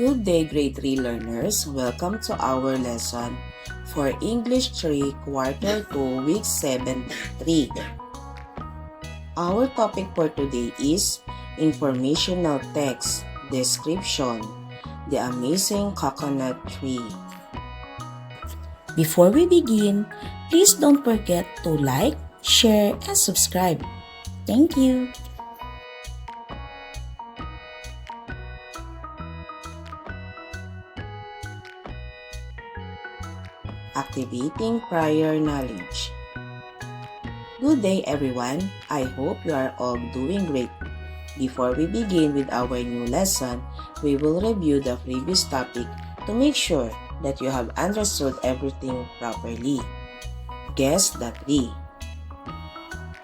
Good day, grade 3 learners. Welcome to our lesson for English 3, Quarter 2, Week 73. Our topic for today is Informational Text Description, The Amazing Coconut Tree. Before we begin, please don't forget to like, share, and subscribe. Thank you. Activating prior knowledge. Good day everyone. I hope you are all doing great. Before we begin with our new lesson, we will review the previous topic to make sure that you have understood everything properly. Guess the tree.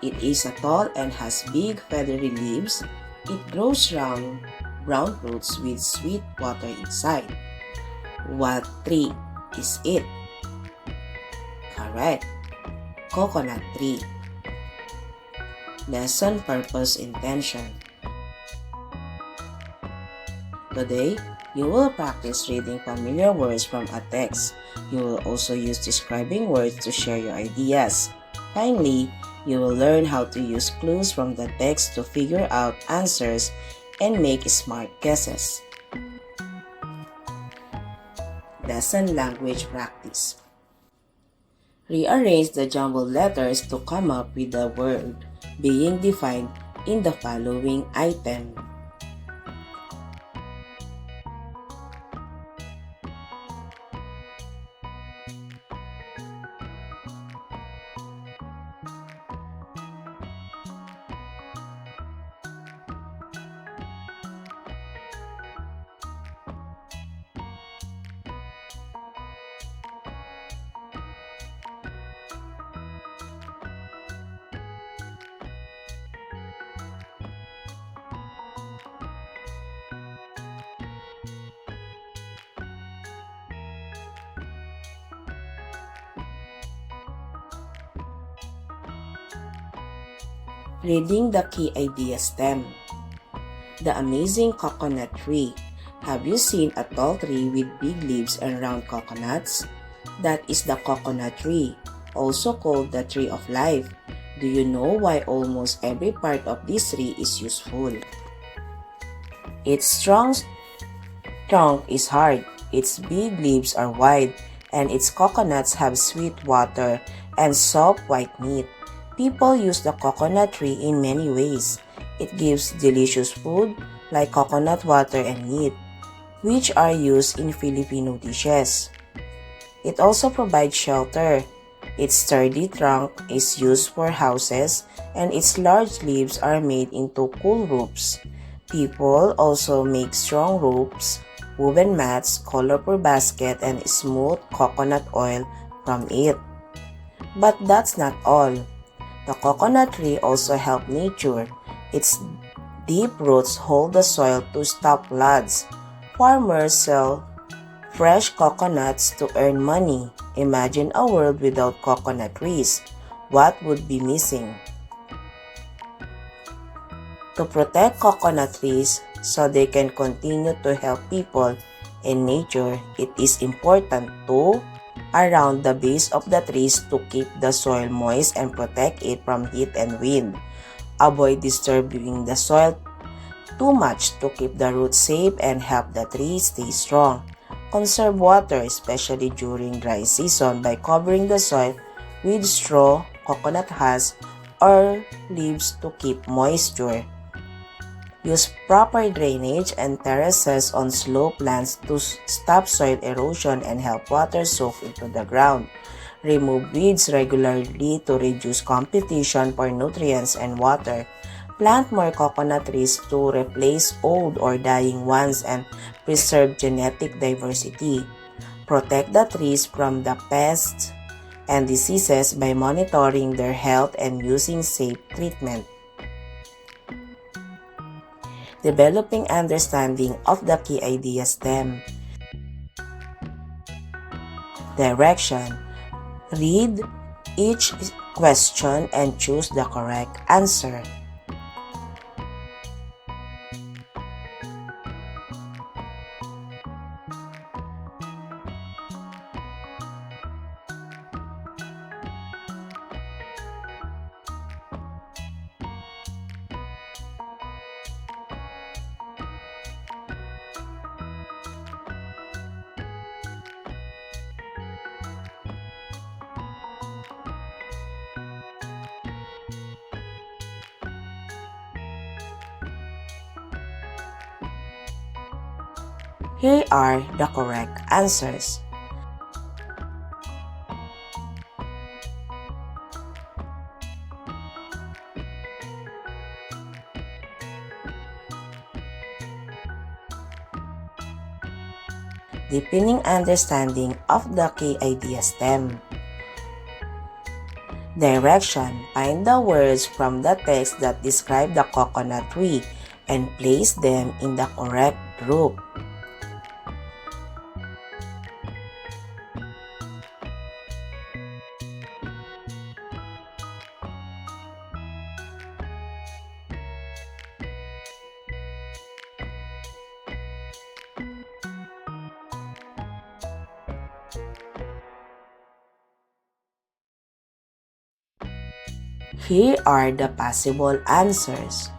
It is tall and has big feathery leaves. It grows round brown fruits with sweet water inside. What tree is it? Correct. Coconut tree. Lesson purpose intention. Today, you will practice reading familiar words from a text. You will also use describing words to share your ideas. Finally, you will learn how to use clues from the text to figure out answers and make smart guesses. Lesson language practice. Rearrange the jumbled letters to come up with the word being defined in the following item. Reading the key idea stem. The amazing coconut tree. Have you seen a tall tree with big leaves and round coconuts? That is the coconut tree, also called the tree of life. Do you know why almost every part of this tree is useful? Its strong trunk is hard, its big leaves are wide, and its coconuts have sweet water and soft white meat. People use the coconut tree in many ways. It gives delicious food like coconut water and meat, which are used in Filipino dishes. It also provides shelter. Its sturdy trunk is used for houses, and its large leaves are made into cool roofs. People also make strong ropes, woven mats, colorful basket, and smooth coconut oil from it. But that's not all. The coconut tree also helps nature. Its deep roots hold the soil to stop floods. Farmers sell fresh coconuts to earn money. Imagine a world without coconut trees. What would be missing? To protect coconut trees so they can continue to help people and nature, it is important to around the base of the trees to keep the soil moist and protect it from heat and wind. Avoid disturbing the soil too much to keep the roots safe and help the tree stay strong. Conserve water, especially during dry season, by covering the soil with straw, coconut husk, or leaves to keep moisture. Use proper drainage and terraces on slope lands to stop soil erosion and help water soak into the ground. Remove weeds regularly to reduce competition for nutrients and water. Plant more coconut trees to replace old or dying ones and preserve genetic diversity. Protect the trees from the pests and diseases by monitoring their health and using safe treatment. Developing understanding of the key idea stem. Direction. Read each question and choose the correct answer. Here are the correct answers. Deepening understanding of the key idea stem. Direction. Find the words from the text that describe the coconut tree and place them in the correct group. Here are the possible answers.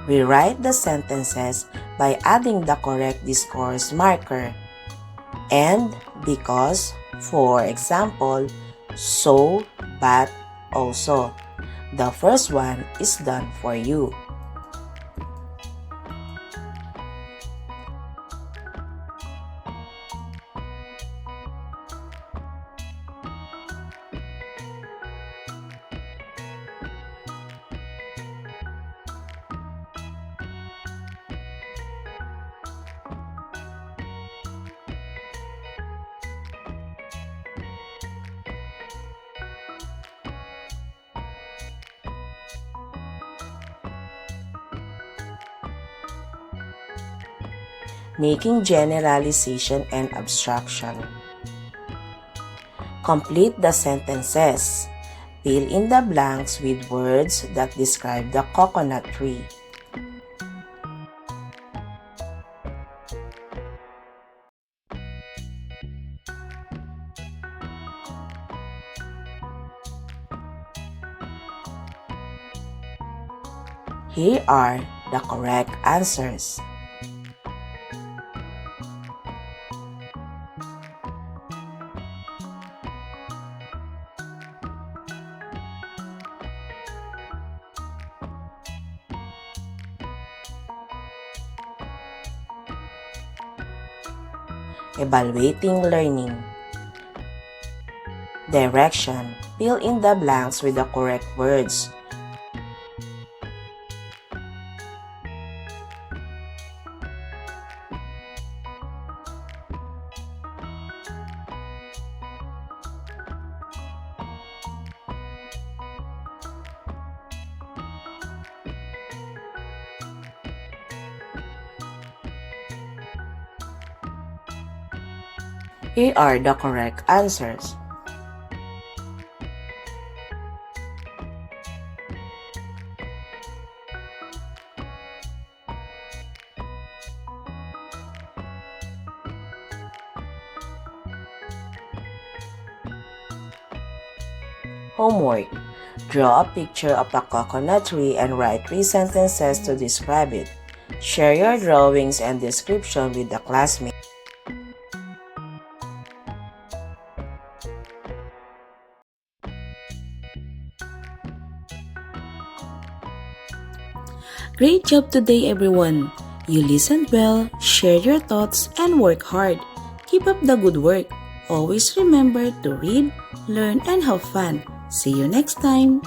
Rewrite the sentences by adding the correct discourse marker. And, because, for example, so, but, also. The first one is done for you. Making generalization and abstraction. Complete the sentences. Fill in the blanks with words that describe the coconut tree. Here are the correct answers. Evaluating learning. Direction. Fill in the blanks with the correct words. Here are the correct answers. Homework. Draw a picture of a coconut tree and write 3 sentences to describe it. Share your drawings and description with the classmates. Great job today, everyone! You listened well, shared your thoughts, and worked hard. Keep up the good work. Always remember to read, learn, and have fun. See you next time!